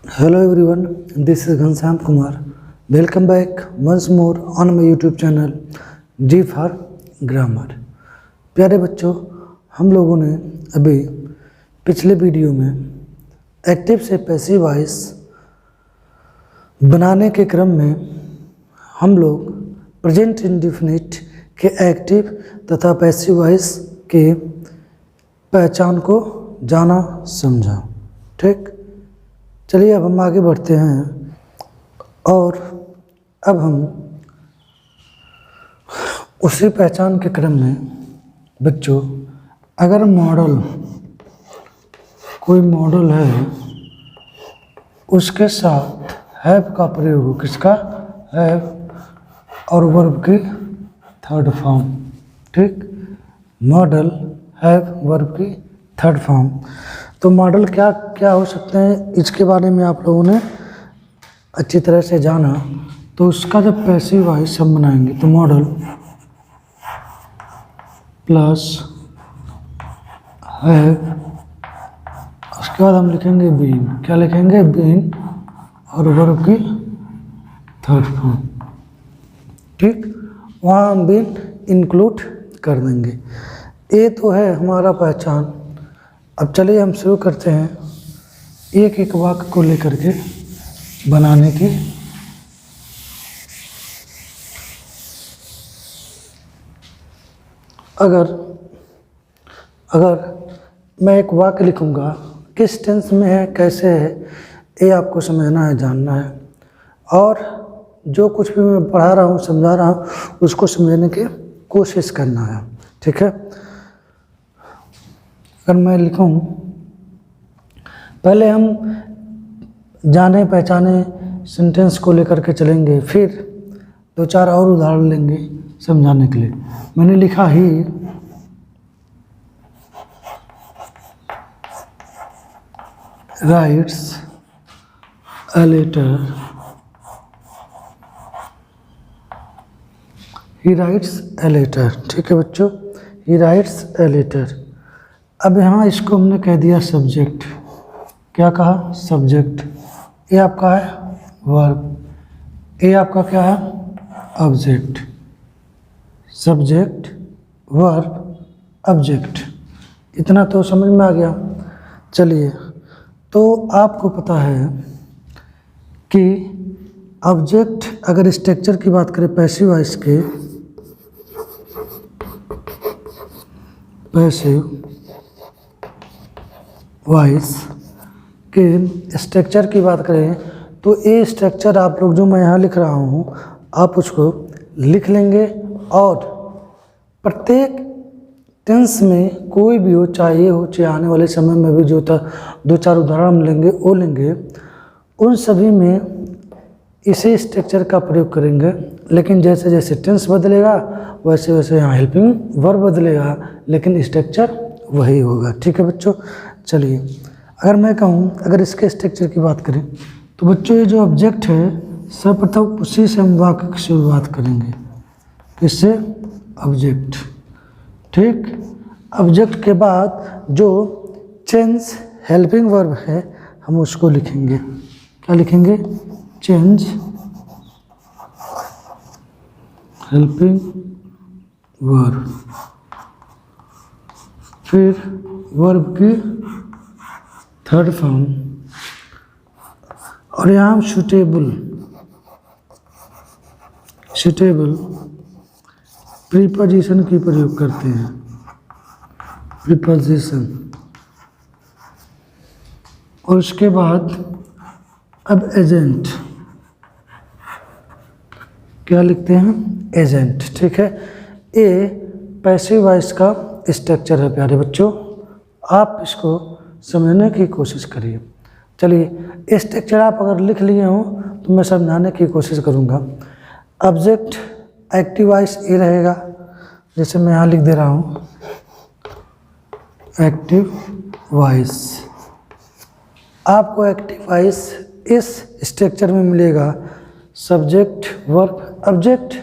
Hello everyone, this is Ghanshyam Kumar. Welcome back once more on my YouTube channel G for Grammar. प्यारे बच्चों, हम लोगों ने अभी पिछले वीडियो में एक्टिव से पैसिव वॉइस बनाने के क्रम में हम लोग प्रेजेंट इंडेफिनिट के एक्टिव तथा पैसिव वॉइस के पहचान को जाना समझा। ठीक, चलिए अब हम आगे बढ़ते हैं और अब हम उसी पहचान के क्रम में बच्चों, अगर कोई मॉडल है उसके साथ हैव का प्रयोग हो, किसका, हैव और वर्ब की थर्ड फॉर्म। ठीक, मॉडल हैव वर्ब की थर्ड फॉर्म। तो मॉडल क्या क्या हो सकते हैं, इसके बारे में आप लोगों ने अच्छी तरह से जाना। तो उसका जब पैसिव वॉइस हम बनाएंगे तो मॉडल प्लस है, उसके बाद हम लिखेंगे बीन। क्या लिखेंगे, बीन और वर्ब की थर्ड फॉर्म। ठीक, वहाँ हम बीन इंक्लूड कर देंगे। ये तो है हमारा पहचान। अब चलिए हम शुरू करते हैं एक एक वाक्य को लेकर के बनाने की। अगर मैं एक वाक्य लिखूंगा, किस टेंस में है, कैसे है, ये आपको समझना है, जानना है। और जो कुछ भी मैं पढ़ा रहा हूँ, समझा रहा हूँ, उसको समझने की कोशिश करना है। ठीक है, अगर मैं लिखूं, पहले हम जाने पहचाने सेंटेंस को लेकर के चलेंगे, फिर दो चार और उदाहरण लेंगे समझाने के लिए। मैंने लिखा he writes a letter, he writes a letter. ठीक है बच्चों, ही राइट्स अ लेटर। अब यहाँ इसको हमने कह दिया सब्जेक्ट। क्या कहा, सब्जेक्ट। ये आपका है वर्ब, ये आपका क्या है, ऑब्जेक्ट। Subject, verb, object. इतना तो समझ में आ गया। चलिए, तो आपको पता है कि ऑब्जेक्ट, अगर स्ट्रक्चर की बात करें पैसिव वॉइस के, पैसिव वॉइस के स्ट्रक्चर की बात करें तो ये स्ट्रक्चर आप लोग, जो मैं यहाँ लिख रहा हूँ, आप उसको लिख लेंगे। और प्रत्येक टेंस में कोई भी हो, चाहे ये हो, चाहे आने वाले समय में भी जो दो चार उदाहरण लेंगे वो लेंगे, उन सभी में इसी स्ट्रक्चर का प्रयोग करेंगे। लेकिन जैसे जैसे टेंस बदलेगा वैसे वैसे यहाँ हेल्पिंग वर्ब बदलेगा, लेकिन स्ट्रक्चर वही होगा। ठीक है बच्चों, चलिए अगर मैं कहूँ, अगर इसके स्ट्रक्चर की बात करें तो बच्चों, ये जो ऑब्जेक्ट है सर्वप्रथम उसी से हम वाक्य की शुरुआत करेंगे। किससे, ऑब्जेक्ट। ठीक, ऑब्जेक्ट के बाद जो चेंज हेल्पिंग वर्ब है हम उसको लिखेंगे। क्या लिखेंगे, चेंज हेल्पिंग वर्ब। फिर वर्ब की थर्ड फॉर्म, और यहाँ हम सुटेबल प्रीपोजिशन की प्रयोग करते हैं। प्रीपोजिशन। और उसके बाद अब एजेंट। क्या लिखते हैं, एजेंट। ठीक है, ये पैसिव वॉइस का स्ट्रक्चर है प्यारे बच्चों। आप इसको समझने की कोशिश करिए। चलिए, स्ट्रक्चर आप अगर लिख लिए हो तो मैं समझाने की कोशिश करूँगा। ऑब्जेक्ट एक्टिव वॉइस ये रहेगा, जैसे मैं यहाँ लिख दे रहा हूँ एक्टिव वॉइस। आपको एक्टिव वॉइस इस स्ट्रक्चर में मिलेगा, subject, verb, object.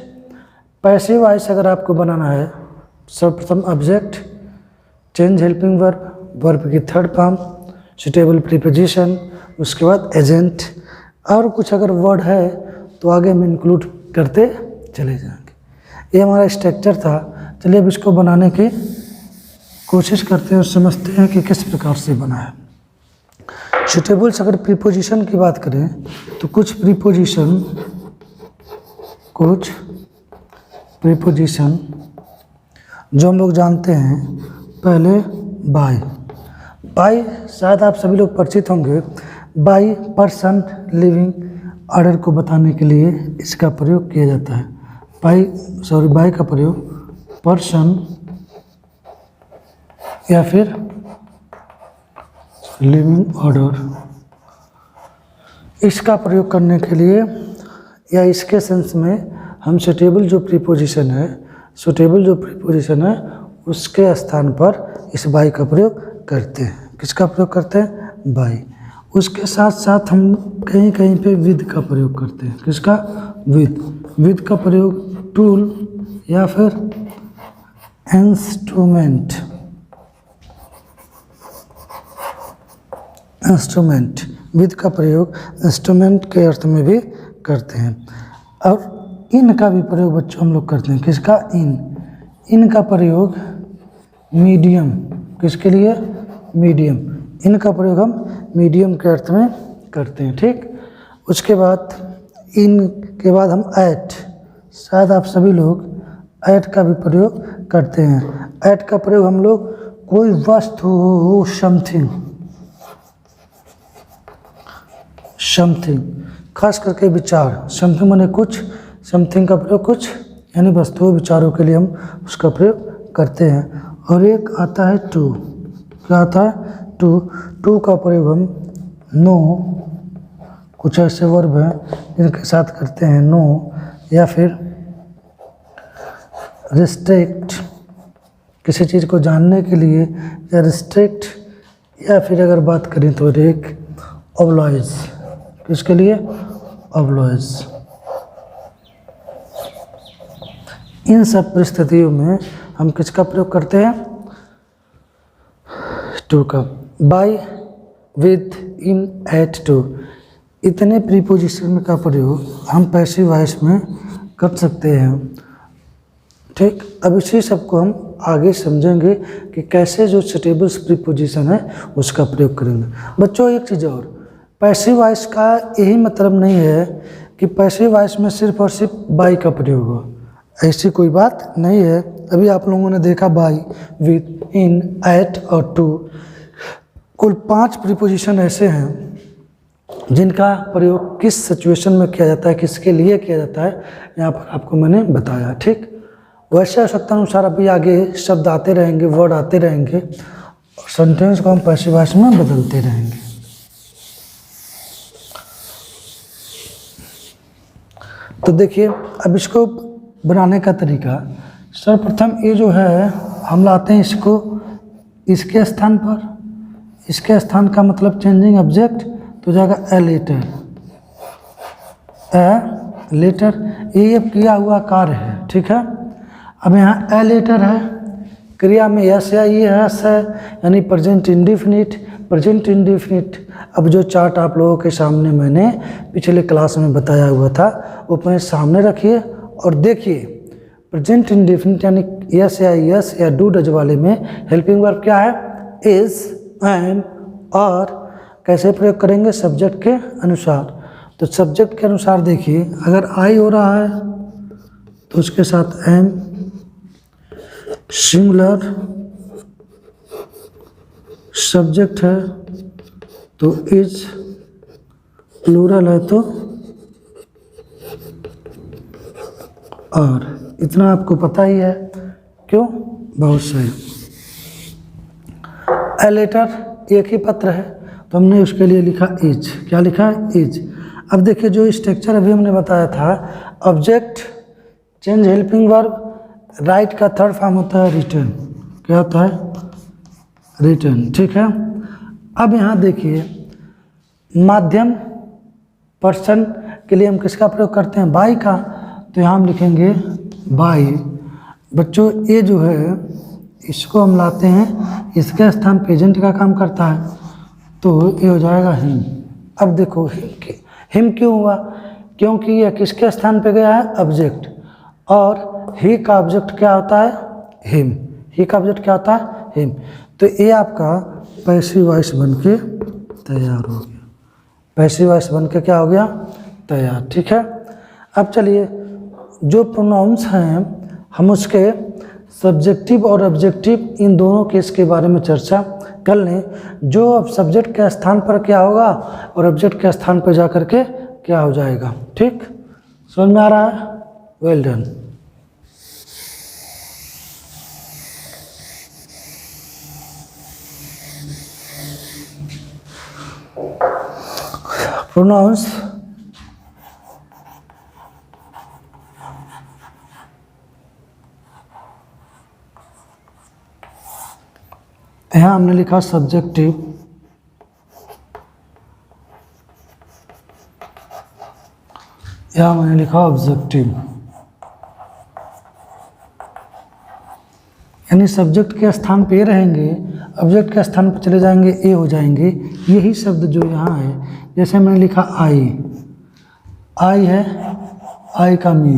Passive voice अगर आपको बनाना है, सर्वप्रथम object, change helping verb, verb की थर्ड फॉर्म, सुटेबल प्रीपोजिशन, उसके बाद एजेंट, और कुछ अगर वर्ड है तो आगे हम इंक्लूड करते चले जाएंगे। ये हमारा स्ट्रक्चर था। चलिए अब इसको बनाने की कोशिश करते हैं और समझते हैं कि किस प्रकार से बना है। सुटेबल्स अगर प्रीपोजिशन की बात करें तो कुछ प्रीपोजिशन जो हम लोग जानते हैं, पहले बाय शायद आप सभी लोग परिचित होंगे। बाय पर्सन लिविंग ऑर्डर को बताने के लिए इसका प्रयोग किया जाता है। बाय का प्रयोग पर्सन या फिर लिविंग ऑर्डर, इसका प्रयोग करने के लिए या इसके सेंस में हम सुटेबल जो प्रीपोजिशन है उसके स्थान पर इस बाय का प्रयोग करते हैं। किसका प्रयोग करते हैं? बाय। उसके साथ साथ हम कहीं कहीं पे विद का प्रयोग करते हैं। किसका? विद का प्रयोग टूल या फिर इंस्ट्रूमेंट, विद का प्रयोग इंस्ट्रूमेंट के अर्थ में भी करते हैं। और इन का भी प्रयोग बच्चों हम लोग करते हैं। किसका? इन का प्रयोग मीडियम, किसके लिए? मीडियम। इनका प्रयोग हम मीडियम के अर्थ में करते हैं। ठीक, उसके बाद इन के बाद हम एट, शायद आप सभी लोग एट का भी प्रयोग करते हैं। एट का प्रयोग हम लोग कोई वस्तु हो, समथिंग, खास करके विचार, समथिंग माने कुछ, समथिंग का प्रयोग कुछ यानी वस्तुओं विचारों के लिए हम उसका प्रयोग करते हैं। और एक आता है टू। क्या आता है? टू का प्रयोग हम नो, कुछ ऐसे वर्ब हैं जिनके साथ करते हैं नो, या फिर रिस्ट्रिक्ट, किसी चीज़ को जानने के लिए, या रिस्ट्रिक्ट, या फिर अगर बात करें तो एक ऑब्लाइज, किसके लिए? ऑब्लाइज। इन सब परिस्थितियों में हम किसका प्रयोग करते हैं? टू का। By, with, in, at, to, इतने प्रीपोजिशन का प्रयोग हम पैसिव वॉइस में कर सकते हैं। ठीक, अब इसी सबको हम आगे समझेंगे कि कैसे जो सुटेबल्स प्रीपोजिशन है उसका प्रयोग करेंगे। बच्चों एक चीज़ और, पैसिव वॉइस का यही मतलब नहीं है कि पैसिव वॉइस में सिर्फ और सिर्फ बाय का प्रयोग हो, ऐसी कोई बात नहीं है। अभी आप लोगों ने देखा बाय, विद, इन, एट और टू, कुल 5 प्रीपोजिशन ऐसे हैं जिनका प्रयोग किस सिचुएशन में किया जाता है, किसके लिए किया जाता है, यहाँ पर आपको मैंने बताया। ठीक, वैसे आवश्यकता अनुसार अभी आगे शब्द आते रहेंगे, वर्ड आते रहेंगे और सेंटेंस को हम पैसिव वॉइस में बदलते रहेंगे। तो देखिए अब इसको बनाने का तरीका, सर्वप्रथम ये जो है हम लाते हैं इसको इसके स्थान पर, इसके स्थान का मतलब चेंजिंग ऑब्जेक्ट तो जाएगा ए लेटर, ये किया हुआ कार्य है। ठीक है, अब यहाँ ए लेटर है, क्रिया में यस या ये यस है, यानी प्रेजेंट इंडिफिनिट। अब जो चार्ट आप लोगों के सामने मैंने पिछले क्लास में बताया हुआ था वो अपने सामने रखिए और देखिए, प्रेजेंट इंडिफिनिट यानी यस या डू डज वाले में हेल्पिंग वर्ब क्या है? इज, एम, और कैसे प्रयोग करेंगे? सब्जेक्ट के अनुसार। तो सब्जेक्ट के अनुसार देखिए, अगर आई हो रहा है तो उसके साथ एम, सिंगुलर सब्जेक्ट है तो इज, प्लूरल है तो और। इतना आपको पता ही है, क्यों? बहुत सही। ए लेटर एक ही पत्र है तो हमने उसके लिए लिखा इज। क्या लिखा है? इज। अब देखिए जो स्ट्रक्चर अभी हमने बताया था, object, change helping verb, right का थर्ड फॉर्म होता है रिटर्न। क्या होता है? रिटर्न। ठीक है, अब यहाँ देखिए माध्यम पर्सन के लिए हम किसका प्रयोग करते हैं? बाय का। तो यहाँ हम लिखेंगे बाय। बच्चों ये जो है इसको हम लाते हैं, इसके स्थान प्रेजेंट का काम करता है तो ये हो जाएगा हिम। अब देखो हिम क्यों हुआ, क्योंकि यह किसके स्थान पे गया है, ऑब्जेक्ट, और ही का ऑब्जेक्ट क्या होता है, हिम। ही का ऑब्जेक्ट क्या होता है, हिम। तो ये आपका पैसिव वॉइस बन के तैयार हो गया। पैसिव वॉइस बन के क्या हो गया, तैयार। ठीक है, अब चलिए जो प्रोनाउंस हैं हम उसके सब्जेक्टिव और ऑब्जेक्टिव इन दोनों केस के बारे में चर्चा कर लें। जो अब सब्जेक्ट के स्थान पर क्या होगा और ऑब्जेक्ट के स्थान पर जा कर के क्या हो जाएगा। ठीक, समझ में आ रहा है, वेल डन। प्रोनाउंस यहाँ हमने लिखा सब्जेक्टिव, यहाँ मैंने लिखा ऑब्जेक्टिव। यानी सब्जेक्ट के स्थान पे रहेंगे, ऑब्जेक्ट के स्थान पर चले जाएंगे, ए हो जाएंगे। यही शब्द जो यहाँ है, जैसे मैंने लिखा आई, आई है, आई का मी।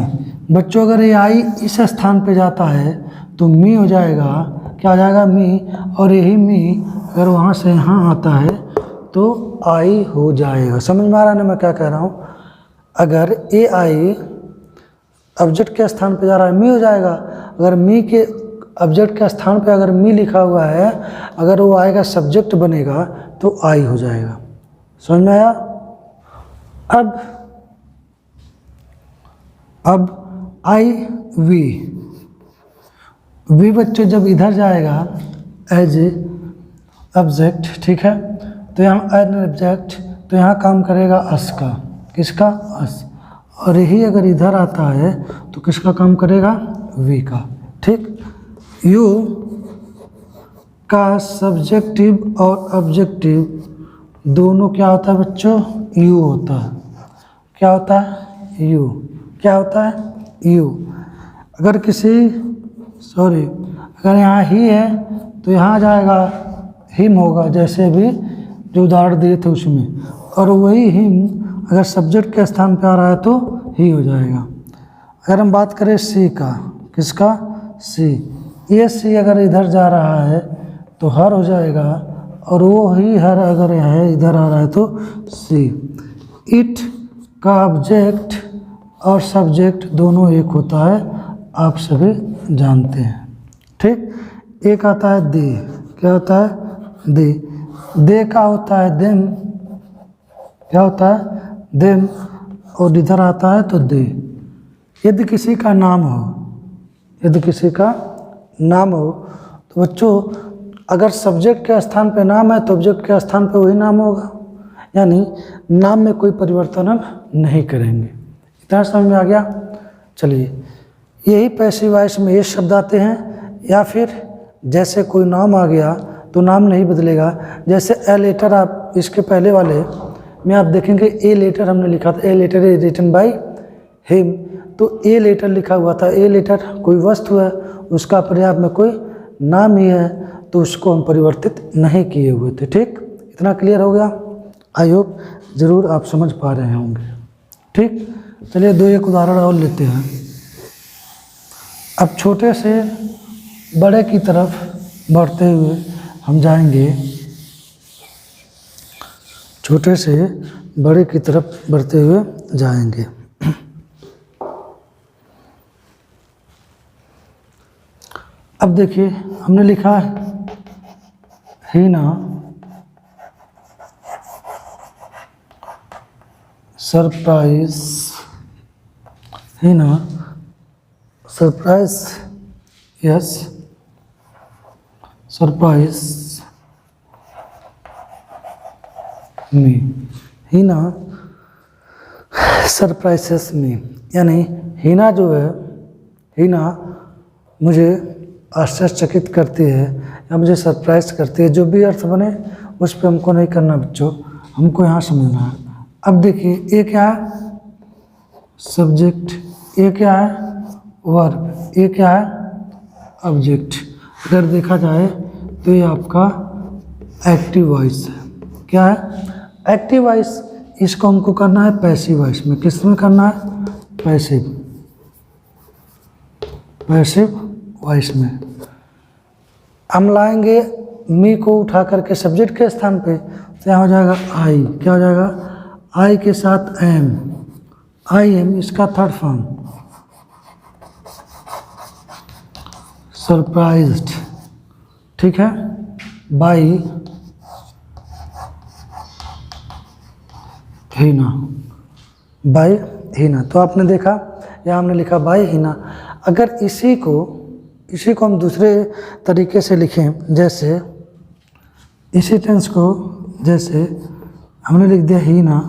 बच्चों अगर ये आई इस स्थान पे जाता है तो मी हो जाएगा, क्या हो जाएगा, मी। और यही मी अगर वहाँ से यहाँ आता है तो आई हो जाएगा। समझ में आ रहा है ना मैं क्या कह रहा हूँ। अगर ए आई ऑब्जेक्ट के स्थान पे जा रहा है, मी हो जाएगा। अगर मी के ऑब्जेक्ट के स्थान पे अगर मी लिखा हुआ है, अगर वो आई का सब्जेक्ट बनेगा तो आई हो जाएगा। समझ में आया। अब आई वी, वी बच्चों जब इधर जाएगा एज ए ऑब्जेक्ट, ठीक है, तो यहाँ एन ऑब्जेक्ट, तो यहाँ काम करेगा अस का, किसका, अस। और यही अगर इधर आता है तो किसका काम करेगा, वी का। ठीक, यू का सब्जेक्टिव और ऑब्जेक्टिव दोनों क्या होता है बच्चों, यू होता है। क्या होता है, यू। क्या होता है, यू। अगर अगर यहाँ ही है तो यहाँ जाएगा हिम होगा, जैसे भी जो उदाहरण दिए थे उसमें। और वही हिम अगर सब्जेक्ट के स्थान पे आ रहा है तो ही हो जाएगा। अगर हम बात करें सी का, किसका, सी, ये सी अगर इधर जा रहा है तो हर हो जाएगा, और वो ही हर अगर है इधर आ रहा है तो सी। इट का ऑब्जेक्ट और सब्जेक्ट दोनों एक होता है, आप सभी जानते हैं। ठीक, एक आता है दे, क्या होता है, दे। दे का होता है देम, क्या होता है, देम। और इधर आता है तो दे। यदि किसी का नाम हो, यदि किसी का नाम हो तो बच्चों अगर सब्जेक्ट के स्थान पे नाम है तो ऑब्जेक्ट के स्थान पे वही नाम होगा, यानी नाम में कोई परिवर्तन हम नहीं करेंगे। इतना समझ में आ गया। चलिए, यही पैसिव वॉइस में ये शब्द आते हैं, या फिर जैसे कोई नाम आ गया तो नाम नहीं बदलेगा। जैसे ए लेटर, आप इसके पहले वाले में आप देखेंगे ए लेटर हमने लिखा था, a letter is written by him, तो ए लेटर लिखा हुआ था। ए लेटर कोई वस्तु है, उसका पर्याय में कोई नाम ही है, तो उसको हम परिवर्तित नहीं किए हुए थे। ठीक, इतना क्लियर हो गया। आई होप ज़रूर आप समझ पा रहे होंगे। ठीक, चलिए दो एक उदाहरण और लेते हैं। अब छोटे से बड़े की तरफ बढ़ते हुए हम जाएंगे, छोटे से बड़े की तरफ बढ़ते हुए जाएंगे। अब देखिए हमने लिखा है हीना सरप्राइज, हीना सरप्राइज, यस सरप्राइज मी, हीना सरप्राइजेस मी। यानी हीना जो है, हीना मुझे आश्चर्यचकित करती है या मुझे सरप्राइज करती है। जो भी अर्थ बने उस पर हमको नहीं करना बच्चों, हमको यहाँ समझना है। अब देखिए ये क्या है, सब्जेक्ट, ये क्या है, वर्ब, ये क्या है, ऑब्जेक्ट। अगर देखा जाए तो ये आपका एक्टिव वॉइस है। क्या है, एक्टिव वॉइस। इसको हमको करना है पैसिव वॉइस में। किस में करना है, पैसिव वॉइस में। हम लाएंगे मी को उठा करके सब्जेक्ट के स्थान पे, तो यहाँ हो जाएगा आई। क्या हो जाएगा, आई के साथ एम, आई एम इसका थर्ड फॉर्म सरप्राइज्ड, ठीक है, बाई हीना, बाई हीना। तो आपने देखा यहाँ हमने लिखा बाई हीना। अगर इसी को हम दूसरे तरीके से लिखें, जैसे इसी टेंस को, जैसे हमने लिख दिया हीना,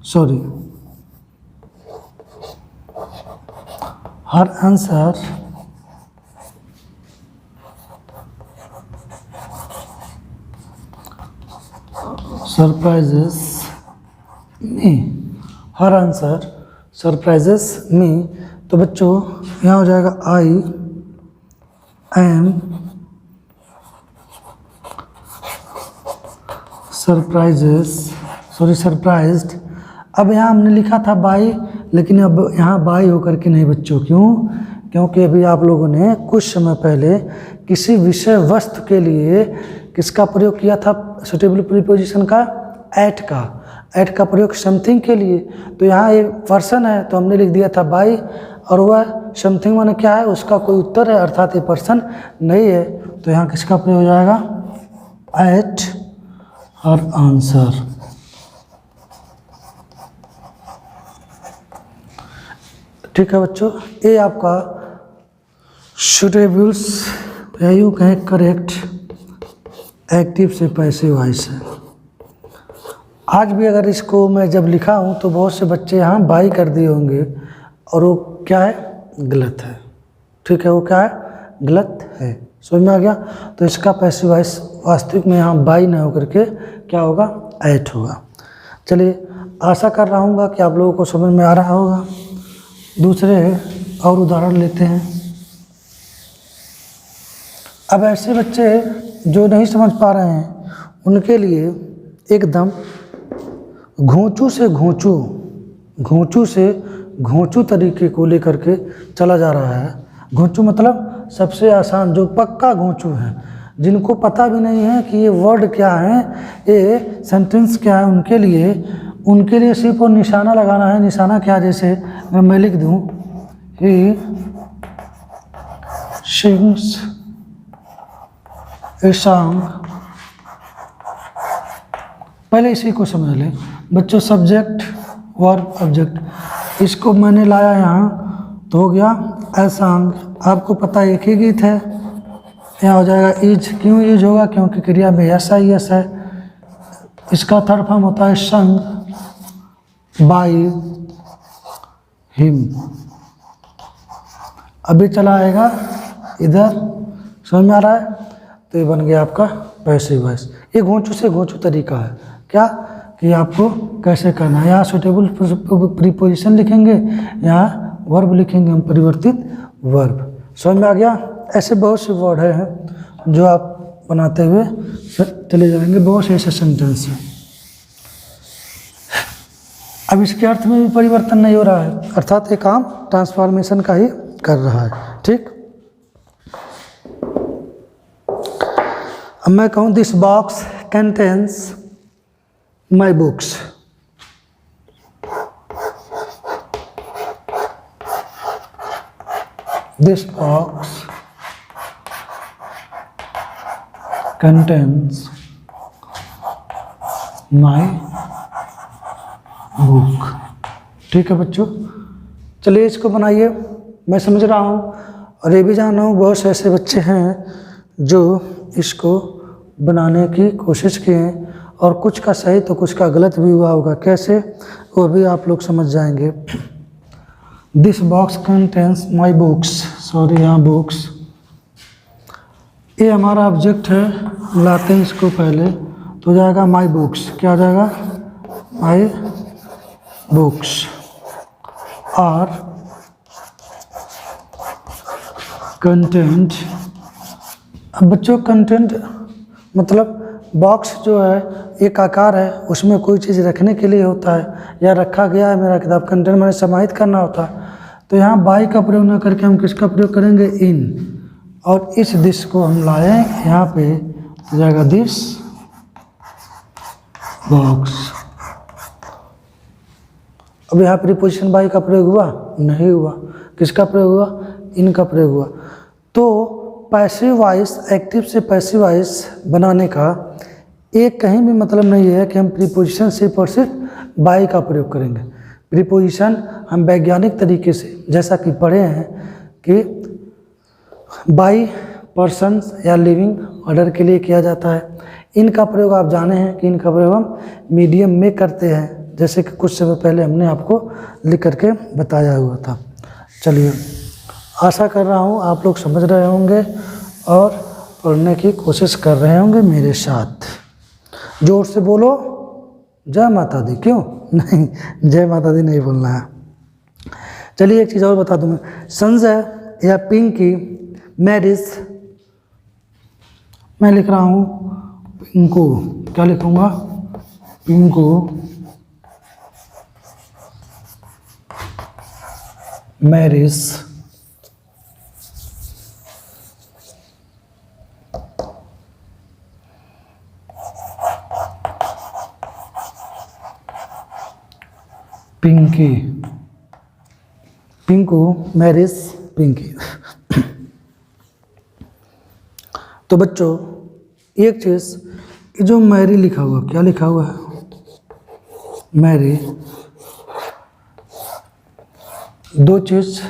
सॉरी, हर आंसर सरप्राइजेस मी, हर आंसर सरप्राइजेस मी। तो बच्चों यहाँ हो जाएगा आई एम सरप्राइज्ड। अब यहाँ हमने लिखा था बाई, लेकिन अब यहाँ बाई होकर के नहीं बच्चों। क्यों, क्योंकि अभी आप लोगों ने कुछ समय पहले किसी विषय वस्तु के लिए किसका प्रयोग किया था, सुटेबल प्रीपोजिशन का, एट का प्रयोग समथिंग के लिए। तो यहाँ एक पर्सन है तो हमने लिख दिया था बाई, और वह समथिंग माने क्या है, उसका कोई उत्तर है, अर्थात ये पर्सन नहीं है। तो यहाँ किसका प्रयोग हो जाएगा, एट हर आंसर। ठीक है बच्चों, ये आपका सुटेबल्स या यूँ कहें करेक्ट एक्टिव से पैसिव वॉइस है। आज भी अगर इसको मैं जब लिखा हूँ तो बहुत से बच्चे यहाँ बाई कर दिए होंगे, और वो क्या है, गलत है। ठीक है, वो क्या है, गलत है। समझ में आ गया। तो इसका पैसिव वॉइस वास्तविक में यहाँ बाई न होकर के क्या होगा, एट होगा। चलिए, आशा कर रहा हूँ कि आप लोगों को समझ में आ रहा होगा। दूसरे और उदाहरण लेते हैं। अब ऐसे बच्चे जो नहीं समझ पा रहे हैं उनके लिए एकदम घोंचू से घोंचू तरीके को लेकर के चला जा रहा है। घोंचू मतलब सबसे आसान, जो पक्का घोंचू है, जिनको पता भी नहीं है कि ये वर्ड क्या है, ये सेंटेंस क्या है, उनके लिए सिर्फ और निशाना लगाना है। निशाना क्या, जैसे मैं लिख दूं, ही सिंग्स ए सॉन्ग। पहले इसी को समझ लें बच्चों, सब्जेक्ट वर्ब ऑब्जेक्ट। इसको मैंने लाया यहाँ तो हो गया ए सॉन्ग। आपको पता है एक ही गीत है। यहाँ हो जाएगा इज। क्यों इज होगा, क्योंकि क्रिया में यस आई यस है। इसका थर्ड फॉर्म होता है संग बाय हिम। अभी चला आएगा इधर, समझ में आ रहा है। तो ये बन गया आपका पैसिव वॉइस। ये घोंचू से घोंचू तरीका है क्या, कि आपको कैसे करना है। यहाँ सुटेबल प्रीपोजिशन लिखेंगे, यहाँ वर्ब लिखेंगे हम, परिवर्तित वर्ब। समझ में आ गया। ऐसे बहुत से वर्ड हैं जो आप बनाते हुए चले जाएंगे, बहुत से ऐसे सेंटेंस हैं। अब इसके अर्थ में भी परिवर्तन नहीं हो रहा है, अर्थात ये काम ट्रांसफॉर्मेशन का ही कर रहा है। ठीक, अब मैं कहूँ this box contains my books. This box contains my book. ठीक है बच्चों, चलिए इसको बनाइए। मैं समझ रहा हूँ और ये भी जान रहा हूँ बहुत से ऐसे बच्चे हैं जो इसको बनाने की कोशिश किए हैं, और कुछ का सही तो कुछ का गलत भी हुआ होगा। कैसे, वो भी आप लोग समझ जाएंगे। This box contains my books, sorry यहाँ बुक्स, ये हमारा ऑब्जेक्ट है। लाते हैं इसको पहले, तो हो जाएगा माई बुक्स। क्या हो जाएगा, माई बुक्स। और कंटेंट, अब बच्चों कंटेंट मतलब बॉक्स जो है एक आकार है, उसमें कोई चीज़ रखने के लिए होता है या रखा गया है मेरा किताब कंटेनर मैंने समाहित करना होता है। तो यहाँ बाई का प्रयोग न करके हम किसका प्रयोग करेंगे, इन, और इस दिस को हम लाए यहाँ पे हो जाएगा दिस बॉक्स। अब यहाँ प्रीपोजिशन बाई का प्रयोग हुआ नहीं हुआ, किसका प्रयोग हुआ, इन का प्रयोग हुआ। तो पैसिव वॉइस एक्टिव से पैसिव वॉइस बनाने का एक कहीं भी मतलब नहीं है कि हम प्रीपोजिशन सिर्फ और सिर्फ बाई का प्रयोग करेंगे। प्रीपोजिशन हम वैज्ञानिक तरीके से जैसा कि पढ़े हैं कि बाई पर्सन्स या लिविंग ऑर्डर के लिए किया जाता है। इनका प्रयोग आप जाने हैं कि इनका प्रयोग हम मीडियम में करते हैं, जैसे कि कुछ समय पहले हमने आपको लिख करके बताया हुआ था। चलिए, आशा कर रहा हूँ आप लोग समझ रहे होंगे और पढ़ने की कोशिश कर रहे होंगे मेरे साथ। जोर से बोलो जय माता दी, क्यों नहीं, जय माता दी नहीं बोलना है। चलिए एक चीज़ और बता दूँ मैं, संजय या पिंकी मैरिज, मैं लिख रहा हूँ पिंकू, क्या लिखूँगा, पिंकू मैरिज पिंकी, पिंकू मैरिज पिंकी। तो बच्चों एक चीज़, ये जो मैरी लिखा हुआ, क्या लिखा हुआ है, मैरी, दो चीज़,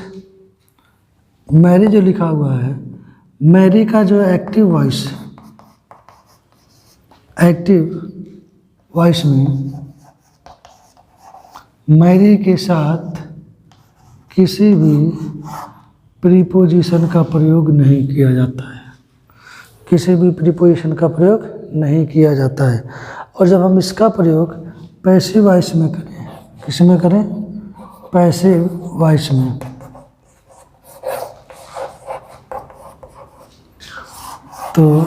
मैरी जो लिखा हुआ है, मैरी का जो एक्टिव वॉइस, एक्टिव वॉइस में मैरी के साथ किसी भी प्रीपोजिशन का प्रयोग नहीं किया जाता है, किसी भी प्रीपोजिशन का प्रयोग नहीं किया जाता है। और जब हम इसका प्रयोग पैसिव वॉइस में करें, किस में करें, पैसिव वॉइस में, तो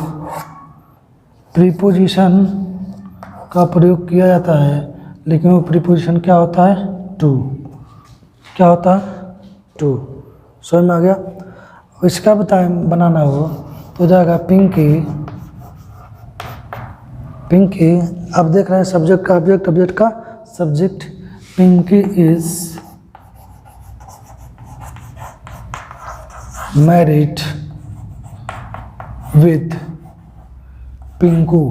प्रीपोजिशन का प्रयोग किया जाता है, लेकिन वो प्रीपोजिशन क्या होता है, टू, क्या होता है, टू। समझ में आ गया। इसका बनाना हो तो जाएगा पिंकी, पिंकी, आप देख रहे हैं सब्जेक्ट का ऑब्जेक्ट, ऑब्जेक्ट का subject, Pinky is married with Pinku,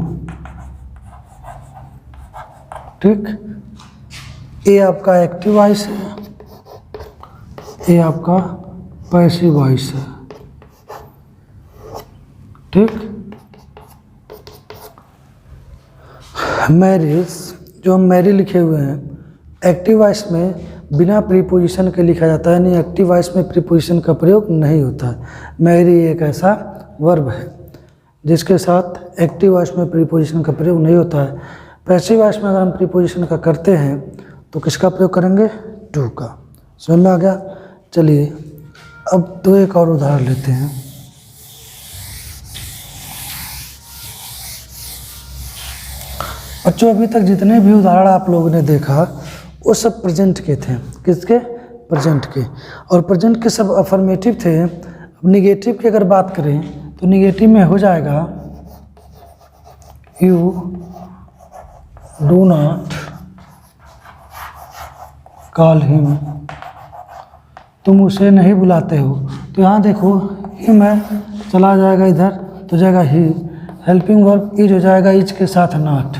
ठीक। ये आपका एक्टिव वॉइस है, ये आपका पैसिव वॉइस है, ठीक। मैरिज, जो हम मैरी लिखे हुए हैं, एक्टिव वॉइस में बिना प्रीपोजिशन के लिखा जाता है, यानी एक्टिव वॉइस में प्रीपोजिशन का प्रयोग नहीं होता है। मैरी एक ऐसा वर्ब है जिसके साथ एक्टिव वॉइस में प्रीपोजिशन का प्रयोग नहीं होता है। पैसिव वॉइस में अगर हम प्रीपोजिशन का करते हैं तो किसका प्रयोग करेंगे, टू का। समझ में आ गया। चलिए अब तो एक और उदाहरण लेते हैं। बच्चों अभी तक जितने भी उदाहरण आप लोगों ने देखा वो सब प्रेजेंट के थे, किसके, प्रेजेंट के, और प्रेजेंट के सब अफर्मेटिव थे। अब निगेटिव की अगर बात करें तो निगेटिव में हो जाएगा you do not call him, तुम उसे नहीं बुलाते हो। तो यहाँ देखो हिम है, चला जाएगा इधर तो जाएगा ही, हेल्पिंग वर्ब इज हो जाएगा इज के साथ नॉट।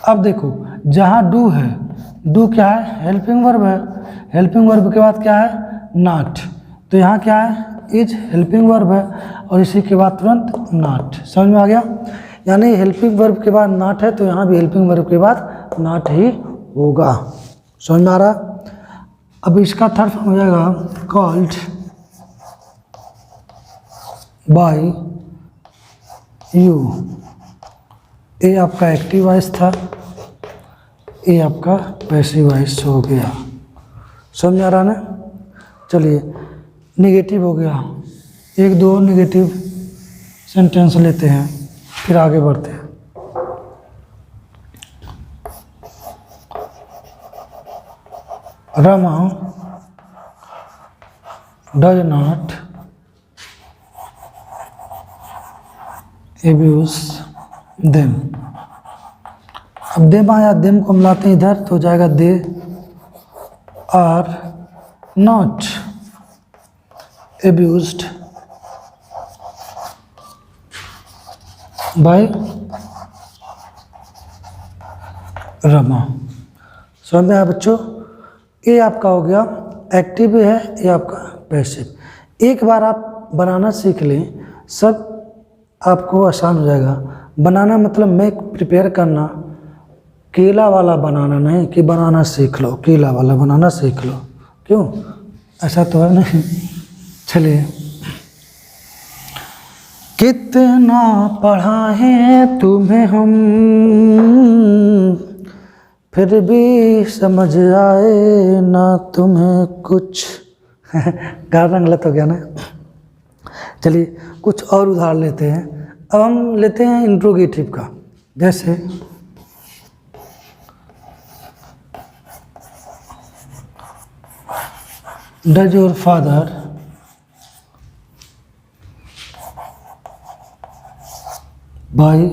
अब देखो जहाँ डू है, डू क्या है, हेल्पिंग वर्ब है, हेल्पिंग वर्ब के बाद क्या है, नॉट। तो यहाँ क्या है, इज हेल्पिंग वर्ब है और इसी के बाद तुरंत नॉट। समझ में आ गया। यानी हेल्पिंग वर्ब के बाद नॉट है तो यहाँ भी हेल्पिंग वर्ब के बाद नॉट ही होगा। समझ में आ रहा। अब इसका थर्ड फॉर्म हो जाएगा कॉल्ड बाय यू। ये आपका एक्टिव वॉइस था, ये आपका पैसिव वॉइस हो गया। समझ आ रहा ना। चलिए नेगेटिव हो गया, एक दो नेगेटिव सेंटेंस लेते हैं फिर आगे बढ़ते हैं। Rama does not abuse them। अब देम आया, देम को मिलाते हैं इधर तो हो जाएगा they are not abused by Rama. समझ में आया बच्चों? ये आपका हो गया एक्टिव है, ये आपका पैसिव। एक बार आप बनाना सीख लें सब आपको आसान हो जाएगा। बनाना मतलब मेक प्रिपेयर करना, केला वाला बनाना नहीं कि बनाना सीख लो, केला वाला बनाना सीख लो, क्यों? ऐसा तो है नहीं। चलिए, कितना पढ़ा है तुम्हें हम, फिर भी समझ आए ना तुम्हें कुछ। गाना गलत हो गया ना। चलिए कुछ और उदाहरण लेते हैं। अब हम लेते हैं इंट्रोगेटिव का। जैसे does your father buy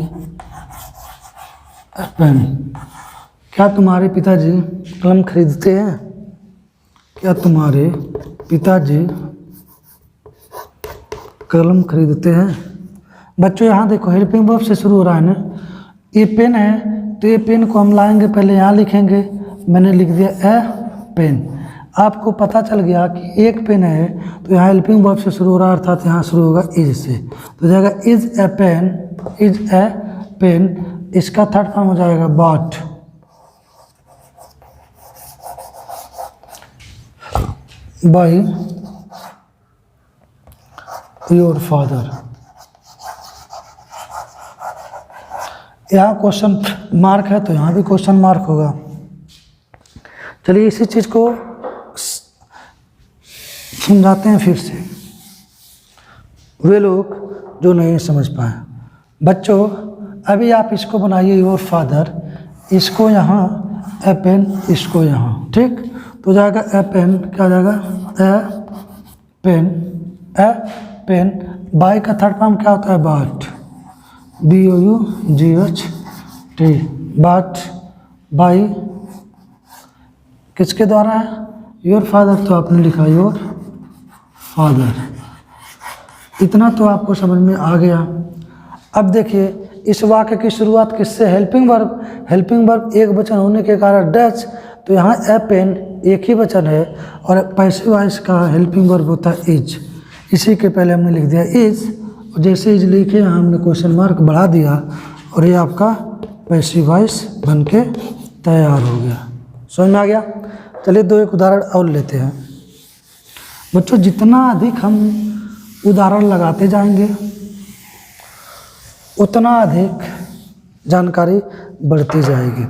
a pen. क्या तुम्हारे पिताजी कलम खरीदते हैं? क्या तुम्हारे पिताजी कलम खरीदते हैं? बच्चों यहाँ देखो हेल्पिंग वर्ब से शुरू हो रहा है ना। ये पेन है तो ये पेन को हम लाएंगे, पहले यहाँ लिखेंगे, मैंने लिख दिया ए पेन। आपको पता चल गया कि एक पेन है तो यहाँ हेल्पिंग वर्ब से शुरू हो रहा है, अर्थात यहाँ शुरू होगा इज से, तो हो जाएगा is a pen, is a pen. इसका थर्ड फॉर्म हो जाएगा बॉट, बाय योर फादर। यहाँ क्वेश्चन मार्क है तो यहाँ भी क्वेश्चन मार्क होगा। चलिए इसी चीज़ को समझाते हैं फिर से, वे लोग जो नहीं समझ पाए। बच्चों अभी आप इसको बनाइए योर फादर, इसको यहाँ ए पेन, इसको यहाँ, ठीक? तो जाएगा ए पेन, क्या जाएगा ए पेन, ए पेन। बाय का थर्ड फॉर्म क्या होता है? बाट, BOUGHT, बाट। बाय किसके द्वारा है? योर फादर, तो आपने लिखा योर फादर। इतना तो आपको समझ में आ गया। अब देखिए इस वाक्य की शुरुआत किससे? Helping verb. हेल्पिंग वर्ब एक वचन होने के कारण डच, तो यहाँ ए पेन एक ही वचन है और पैसिव वॉइस का हेल्पिंग वर्ब होता है इज। इसी के पहले हमने लिख दिया इज, और जैसे इज लिखे यहाँ हमने क्वेश्चन मार्क बढ़ा दिया और ये आपका पैसिव वॉइस बन के तैयार हो गया। समझ में आ गया? चलिए दो एक उदाहरण और लेते हैं। बच्चों जितना अधिक हम उदाहरण लगाते जाएंगे उतना अधिक जानकारी बढ़ती जाएगी।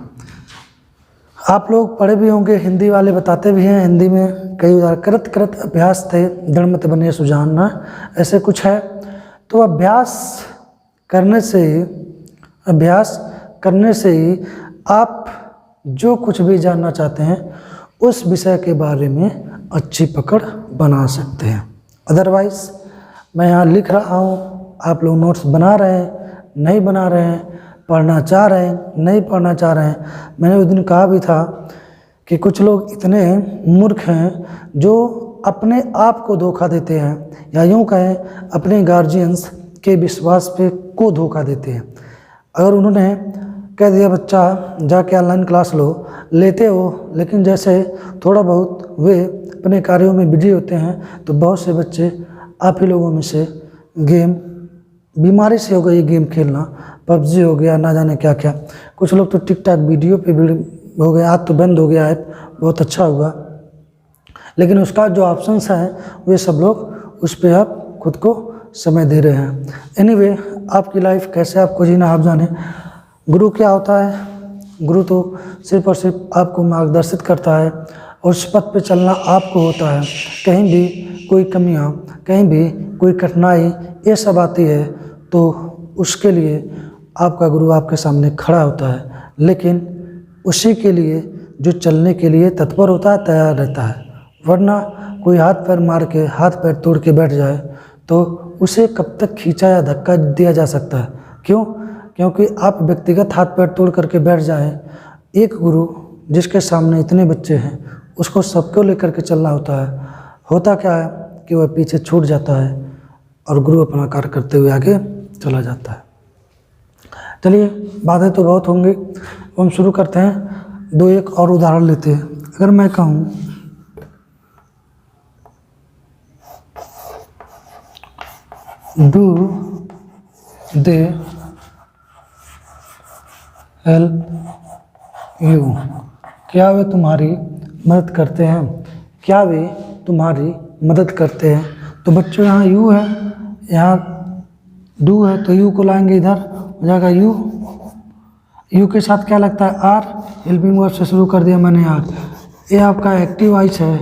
आप लोग पढ़े भी होंगे, हिंदी वाले बताते भी हैं, हिंदी में कई उदाहरण, करत करत अभ्यास थे दृढ़मत बने सुजान ना, ऐसे कुछ है। तो अभ्यास करने से ही आप जो कुछ भी जानना चाहते हैं उस विषय के बारे में अच्छी पकड़ बना सकते हैं। अदरवाइज़ मैं यहाँ लिख रहा हूँ, आप लोग नोट्स बना रहे हैं, नहीं बना रहे हैं, पढ़ना चाह रहे हैं, नहीं पढ़ना चाह रहे हैं। मैंने उस दिन कहा भी था कि कुछ लोग इतने मूर्ख हैं जो अपने आप को धोखा देते हैं, या यूँ कहें अपने गार्जियंस के विश्वास पे को धोखा देते हैं। अगर उन्होंने कह दिया बच्चा जाके ऑनलाइन क्लास लो, लेते हो, लेकिन जैसे थोड़ा बहुत वे अपने कार्यों में बिजी होते हैं तो बहुत से बच्चे आप ही लोगों में से गेम, बीमारी से हो गई गेम खेलना, PUBG हो गया, ना जाने क्या क्या। कुछ लोग तो टिकटॉक वीडियो पे भी हो गए, आज तो बंद हो गया ऐप, बहुत अच्छा हुआ, लेकिन उसका जो ऑप्शंस हैं वे सब लोग उस पर आप खुद को समय दे रहे हैं। एनीवे, आपकी लाइफ कैसे आपको जीना आप जाने। गुरु क्या होता है? गुरु तो सिर्फ और सिर्फ आपको मार्गदर्शित करता है और उस पथ पे चलना आपको होता है। कहीं भी कोई कमियां, कहीं भी कोई कठिनाई ये सब आती है तो उसके लिए आपका गुरु आपके सामने खड़ा होता है, लेकिन उसी के लिए जो चलने के लिए तत्पर होता है, तैयार रहता है। वरना कोई हाथ पैर मार के, हाथ पैर तोड़ के बैठ जाए तो उसे कब तक खींचा या धक्का दिया जा सकता है। क्यों? क्योंकि आप व्यक्तिगत हाथ पैर तोड़ करके बैठ जाएं, एक गुरु जिसके सामने इतने बच्चे हैं उसको सबको लेकर के चलना होता है। होता क्या है कि वह पीछे छूट जाता है और गुरु अपना कार्य करते हुए आगे चला जाता है। चलिए, बातें तो बहुत होंगी, हम शुरू करते हैं। दो एक और उदाहरण लेते हैं। अगर मैं कहूँ डू दे हेल्प यू, क्या वे तुम्हारी मदद करते हैं? क्या वे तुम्हारी मदद करते हैं? तो बच्चों यहाँ यू है, यहाँ डू है, तो यू को लाएंगे इधर, हो जाएगा यू। यू के साथ क्या लगता है? आर। हेल्पिंग वर्ब से शुरू कर दिया मैंने आर। ये आपका एक्टिव वॉइस है,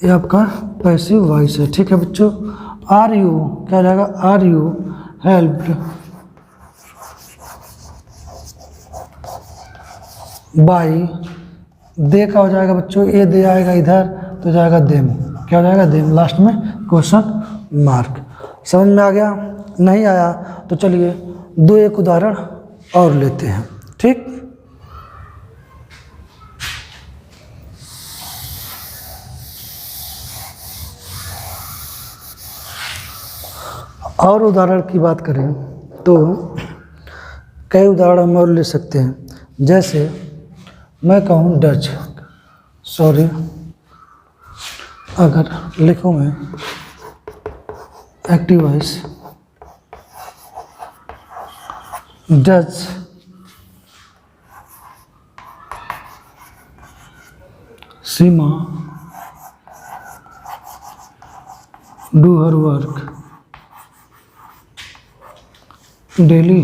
ये आपका पैसिव वॉइस है। ठीक है बच्चों। आर यू क्या हो जाएगा? Are you helped by. दे का हो जाएगा बच्चों, ए दे आएगा इधर तो जाएगा देम। क्या हो जाएगा? देम। लास्ट में क्वेश्चन मार्क। समझ में आ गया? नहीं आया तो चलिए दो एक उदाहरण और लेते हैं। ठीक, और उदाहरण की बात करें तो कई उदाहरण हम और ले सकते हैं। जैसे मैं कहूँ डच, सॉरी, अगर लिखूँ मैं active voice does Seema do her work daily,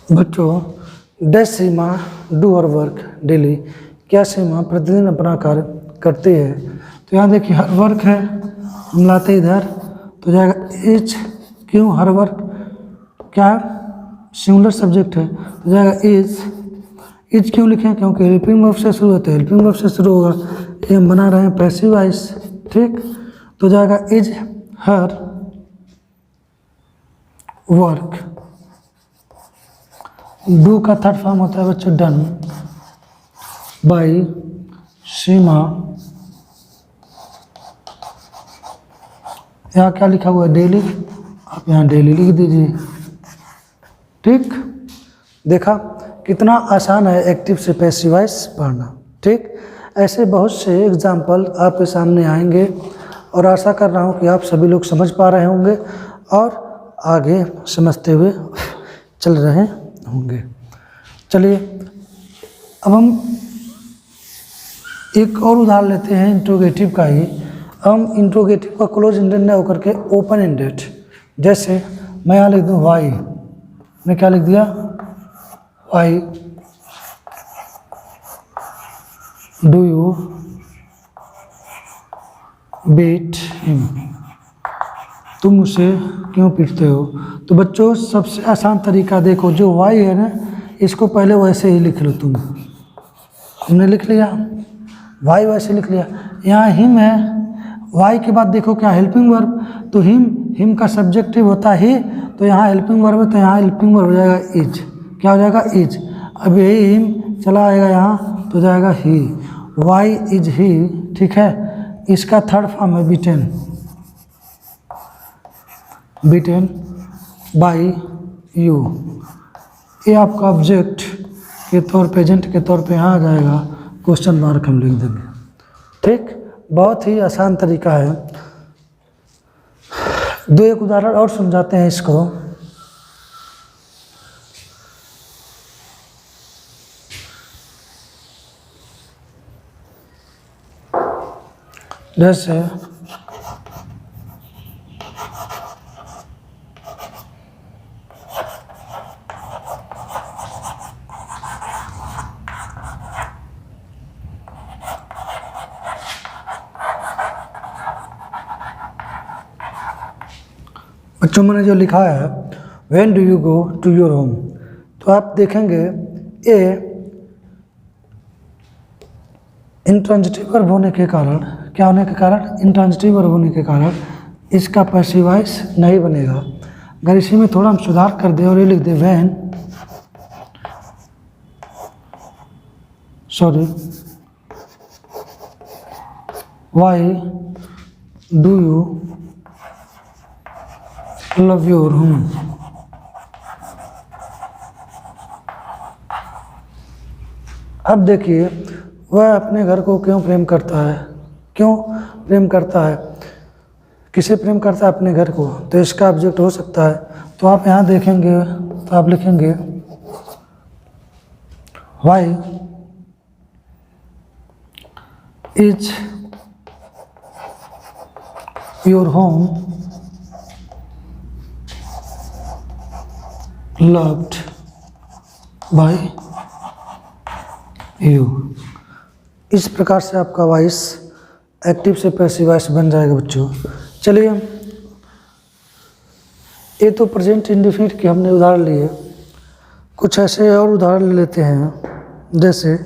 बच्चों does Seema do her work daily, क्या सीमा प्रतिदिन अपना कार्य करती है? तो यहाँ देखिए हर वर्क है, हम लाते इधर तो जाएगा इज। क्यों? हर वर्क क्या है? सिंगुलर सब्जेक्ट है तो जाएगा इज। इज क्यों लिखें? क्योंकि हेल्पिंग वर्ब से शुरू होते हैं, हेल्पिंग वर्ब से शुरू होगा। ये हम बना रहे हैं पैसिव वॉइस। ठीक, तो जाएगा इज हर वर्क। डू का थर्ड फॉर्म होता है बच्चों डन बाई सीमा। यहाँ क्या लिखा हुआ है? डेली, आप यहाँ डेली लिख दीजिए। ठीक, देखा कितना आसान है एक्टिव से पैसिव वॉइस पढ़ना। ठीक, ऐसे बहुत से एग्जाम्पल आपके सामने आएंगे और आशा कर रहा हूँ कि आप सभी लोग समझ पा रहे होंगे और आगे समझते हुए चल रहे होंगे। चलिए अब हम एक और उदाहरण लेते हैं इंट्रोगेटिव का ही। हम इंट्रोगेटिव का क्लोज एंडेड न होकर के ओपन एंडेड, जैसे मैं यहाँ लिख दूँ वाई, मैं क्या लिख दिया? Why do you beat him, तुम उसे क्यों पीटते हो? तो बच्चों सबसे आसान तरीका देखो, जो वाई है ना इसको पहले वैसे ही लिख लो। तुमने लिख लिया वाई, वैसे लिख लिया। यहाँ हिम है, वाई के बाद देखो क्या हेल्पिंग वर्ब, तो हिम का सब्जेक्टिव होता है ही, तो यहाँ हेल्पिंग वर्ब है तो यहाँ हेल्पिंग वर्ब हो जाएगा इज। क्या हो जाएगा? इज। अब यही हिम चला आएगा यहाँ तो जाएगा ही, वाई इज ही। ठीक है, इसका थर्ड फॉर्म है बीटेन, बीटेन बाई यू। ये आपका ऑब्जेक्ट के तौर पे, एजेंट के तौर पे यहाँ आ जाएगा, क्वेश्चन मार्क हम लिख देंगे। ठीक, बहुत ही आसान तरीका है। दो एक उदाहरण और समझाते हैं इसको। जैसे बच्चों मैंने जो लिखा है, when do you go to your home, तो आप देखेंगे ए इंट्रांजिटिव वर्ब होने के कारण, क्या होने के कारण, इंट्रांजिटिव वर्ब होने के कारण इसका पैसिव वॉइस नहीं बनेगा। अगर इसी में थोड़ा हम सुधार कर दें और ये लिख दें when, sorry, Y do you love your home. अब देखिए वह अपने घर को क्यों प्रेम करता है, क्यों प्रेम करता है, किसे प्रेम करता है, अपने घर को। तो इसका ऑब्जेक्ट हो सकता है। तो आप यहाँ देखेंगे तो आप लिखेंगे why is your home loved by you। इस प्रकार से आपका वॉइस एक्टिव से पैसिव वॉइस बन जाएगा बच्चों। चलिए, ये तो प्रेजेंट इंडेफिनिट के हमने उदाहरण लिए, कुछ ऐसे और उदाहरण ले लेते हैं। जैसे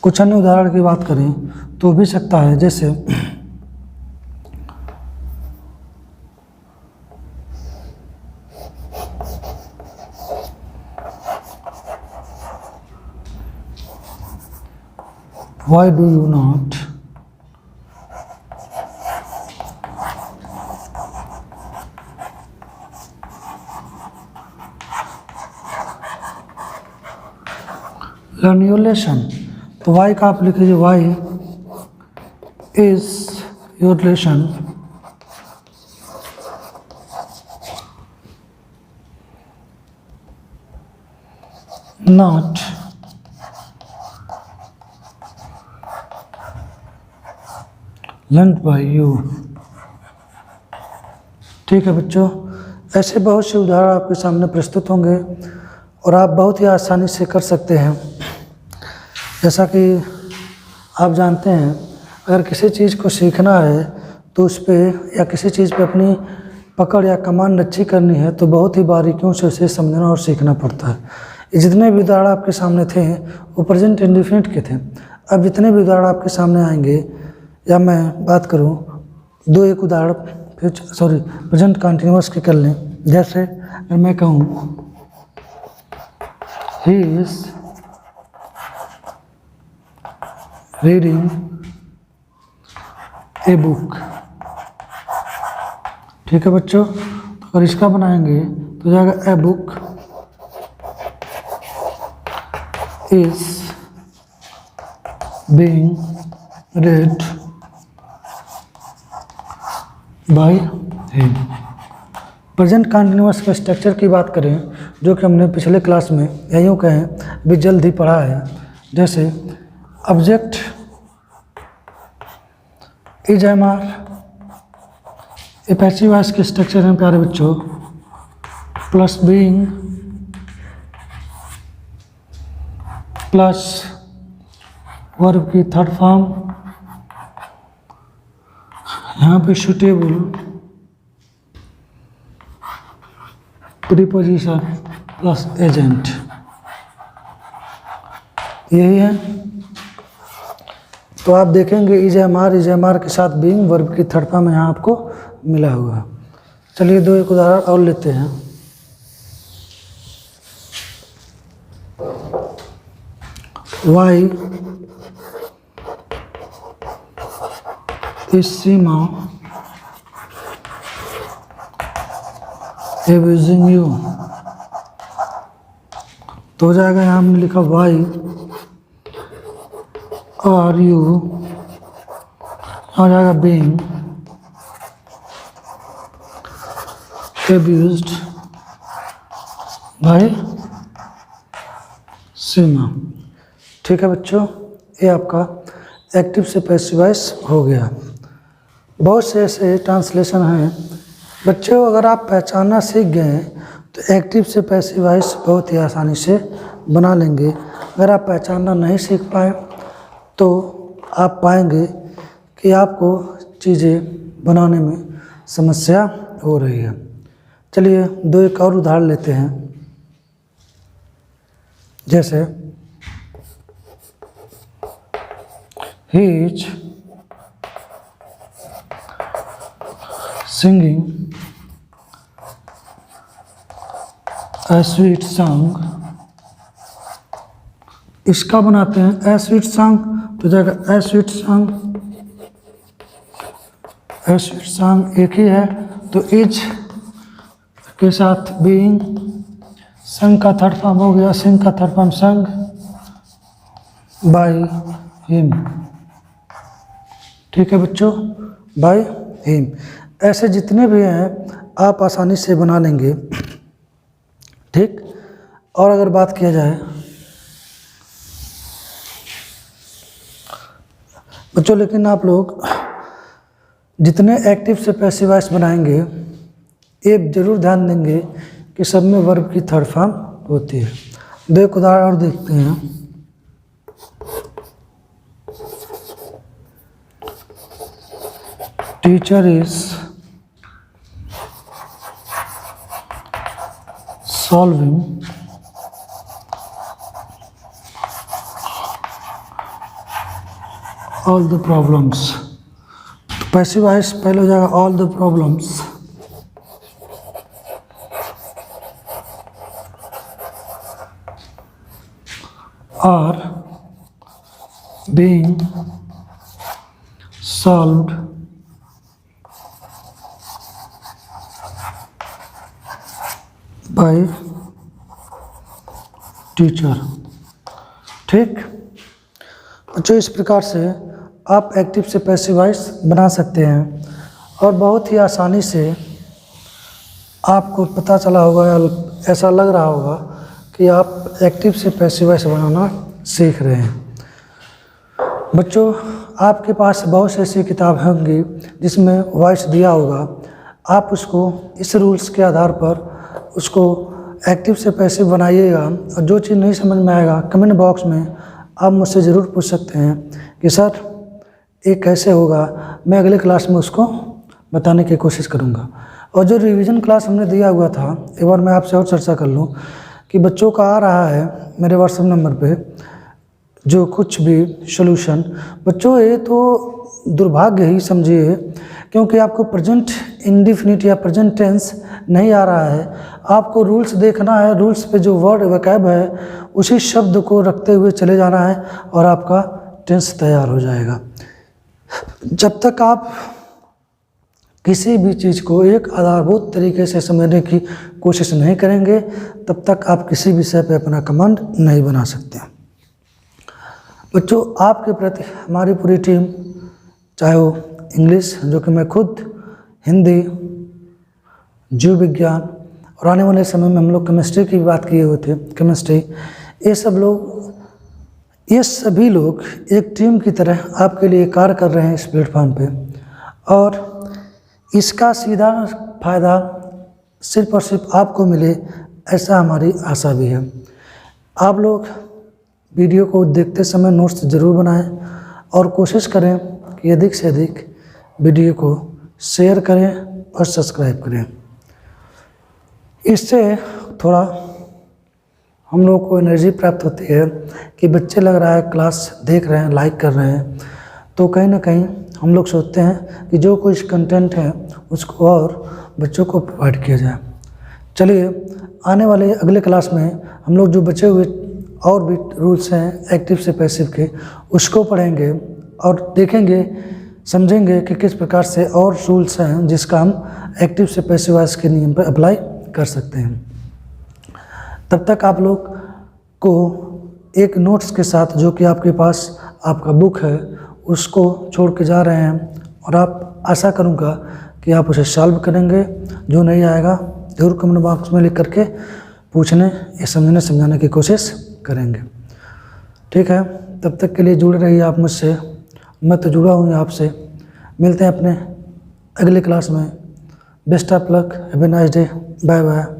कुछ अन्य उदाहरण की बात करें तो भी सकता है। जैसे why do you not learn your lesson। तो why का आप लिखिए why is your lesson not learned by you। ठीक है बच्चों, ऐसे बहुत से उदाहरण आपके सामने प्रस्तुत होंगे और आप बहुत ही आसानी से कर सकते हैं। जैसा कि आप जानते हैं, अगर किसी चीज़ को सीखना है तो उस पर या किसी चीज़ पे अपनी पकड़ या कमांड अच्छी करनी है तो बहुत ही बारीकियों से उसे समझना और सीखना पड़ता है। ये जितने भी उदाहरण आपके सामने थे वो प्रेजेंट इंडेफिनिट के थे। अब जितने भी उदाहरण आपके सामने आएंगे, या मैं बात करूं दो एक उदाहरण प्रेजेंट कंटिन्यूअस के कर लें। जैसे अगर मैं कहूं he is reading a book. ठीक है बच्चों, तो अगर इसका बनाएंगे तो जाएगा a book is being read by him। Present continuous के स्ट्रक्चर की बात करें, जो कि हमने पिछले क्लास में या यूँ कहें अभी जल्द ही पढ़ा है। जैसे ऑब्जेक्ट इज एम आर, ये पैसिव वॉइस के स्ट्रक्चर हैं प्यारे बच्चों, प्लस बीइंग प्लस वर्ब की थर्ड फॉर्म, यहाँ पे सुटेबल प्रीपोजिशन प्लस एजेंट, यही है। तो आप देखेंगे इज एम आर के साथ बीइंग वर्ब की थर्ड फॉर्म यहाँ आपको मिला हुआ है। चलिए दो एक उदाहरण और लेते हैं। Why is Seema abusing you। तो हो जाएगा, यहाँ हमने लिखा वाई आर यू, हो जाएगा बीइंग abused by सीमा। ठीक है बच्चों, ये आपका एक्टिव से पैसिव वॉइस हो गया। बहुत से ऐसे ट्रांसलेशन हैं बच्चों, अगर आप पहचानना सीख गए तो एक्टिव से पैसिव वॉइस बहुत ही आसानी से बना लेंगे। अगर आप पहचानना नहीं सीख पाए तो आप पाएंगे कि आपको चीज़ें बनाने में समस्या हो रही है। चलिए दो एक और उदाहरण लेते हैं। जैसे he is singing A sweet song, इसका बनाते हैं ए स्वीट सॉन्ग, तो जाएगा ए स्वीट सॉन्ग, ए स्वीट सॉन्ग एक ही है, तो इज के साथ बीइंग, संग का थर्ड फॉर्म हो गया, सिंग का थर्ड फॉर्म संग, बाय हिम। ठीक है बच्चों, बाय हिम। ऐसे जितने भी हैं आप आसानी से बना लेंगे। ठीक, और अगर बात किया जाए बच्चों, लेकिन आप लोग जितने एक्टिव से पैसिव वॉइस बनाएंगे एक जरूर ध्यान देंगे कि सब में वर्ब की थर्ड फॉर्म होती है। दो एक उदाहरण और देखते हैं। Teacher is solving all the problems, passive voice पहले हो जाएगा all the problems, are being solved by teacher. ठीक बच्चों, इस प्रकार से आप एक्टिव से पैसिव वॉइस बना सकते हैं और बहुत ही आसानी से आपको पता चला होगा या ऐसा लग रहा होगा कि आप एक्टिव से पैसिव वॉइस बनाना सीख रहे हैं। बच्चों, आपके पास बहुत सी ऐसी किताब होंगी जिसमें वॉइस दिया होगा, आप उसको इस रूल्स के आधार पर उसको एक्टिव से पैसिव बनाइएगा। और जो चीज़ नहीं समझ में आएगा कमेंट बॉक्स में आप मुझसे ज़रूर पूछ सकते हैं कि सर ये कैसे होगा, मैं अगले क्लास में उसको बताने की कोशिश करूँगा। और जो रिवीजन क्लास हमने दिया हुआ था, एक बार मैं आपसे और चर्चा कर लूँ कि बच्चों का आ रहा है मेरे व्हाट्सएप नंबर पे जो कुछ भी सॉल्यूशन। बच्चों ये तो दुर्भाग्य ही समझिए, क्योंकि आपको प्रेजेंट इंडिफिनिट या प्रेजेंट टेंस नहीं आ रहा है। आपको रूल्स देखना है, रूल्स पे जो वर्ड वैकैब है उसी शब्द को रखते हुए चले जाना है और आपका टेंस तैयार हो जाएगा। जब तक आप किसी भी चीज़ को एक आधारभूत तरीके से समझने की कोशिश नहीं करेंगे तब तक आप किसी विषय पे अपना कमांड नहीं बना सकते। बच्चों, आपके प्रति हमारी पूरी टीम, चाहे वो इंग्लिश जो कि मैं खुद, हिंदी, जीव विज्ञान और आने वाले समय में हम लोग केमिस्ट्री की बात किए हुए थे, केमिस्ट्री, ये सभी लोग एक टीम की तरह आपके लिए कार्य कर रहे हैं इस प्लेटफॉर्म पे। और इसका सीधा फायदा सिर्फ और सिर्फ आपको मिले ऐसा हमारी आशा भी है। आप लोग वीडियो को देखते समय नोट्स ज़रूर बनाएं और कोशिश करें कि अधिक से अधिक वीडियो को शेयर करें और सब्सक्राइब करें। इससे थोड़ा हम लोग को एनर्जी प्राप्त होती है कि बच्चे लग रहा है क्लास देख रहे हैं, लाइक कर रहे हैं, तो कहीं ना कहीं हम लोग सोचते हैं कि जो कुछ कंटेंट है उसको और बच्चों को प्रोवाइड किया जाए। चलिए आने वाले अगले क्लास में हम लोग जो बचे हुए और भी रूल्स हैं एक्टिव से पैसिव के उसको पढ़ेंगे और देखेंगे, समझेंगे कि किस प्रकार से और रूल्स हैं जिसका हम एक्टिव से पैसिव वॉइस के नियम पर अप्लाई कर सकते हैं। तब तक आप लोग को एक नोट्स के साथ जो कि आपके पास आपका बुक है उसको छोड़ के जा रहे हैं और आप आशा करूँगा कि आप उसे सॉल्व करेंगे। जो नहीं आएगा ज़रूर कमेंट बॉक्स में लिख करके पूछने या समझाने की कोशिश करेंगे। ठीक है, तब तक के लिए जुड़े रहिए आप मुझसे, मैं तो जुड़ा हूँ आपसे। मिलते हैं अपने अगले क्लास में। Best of luck, have a nice day, bye bye.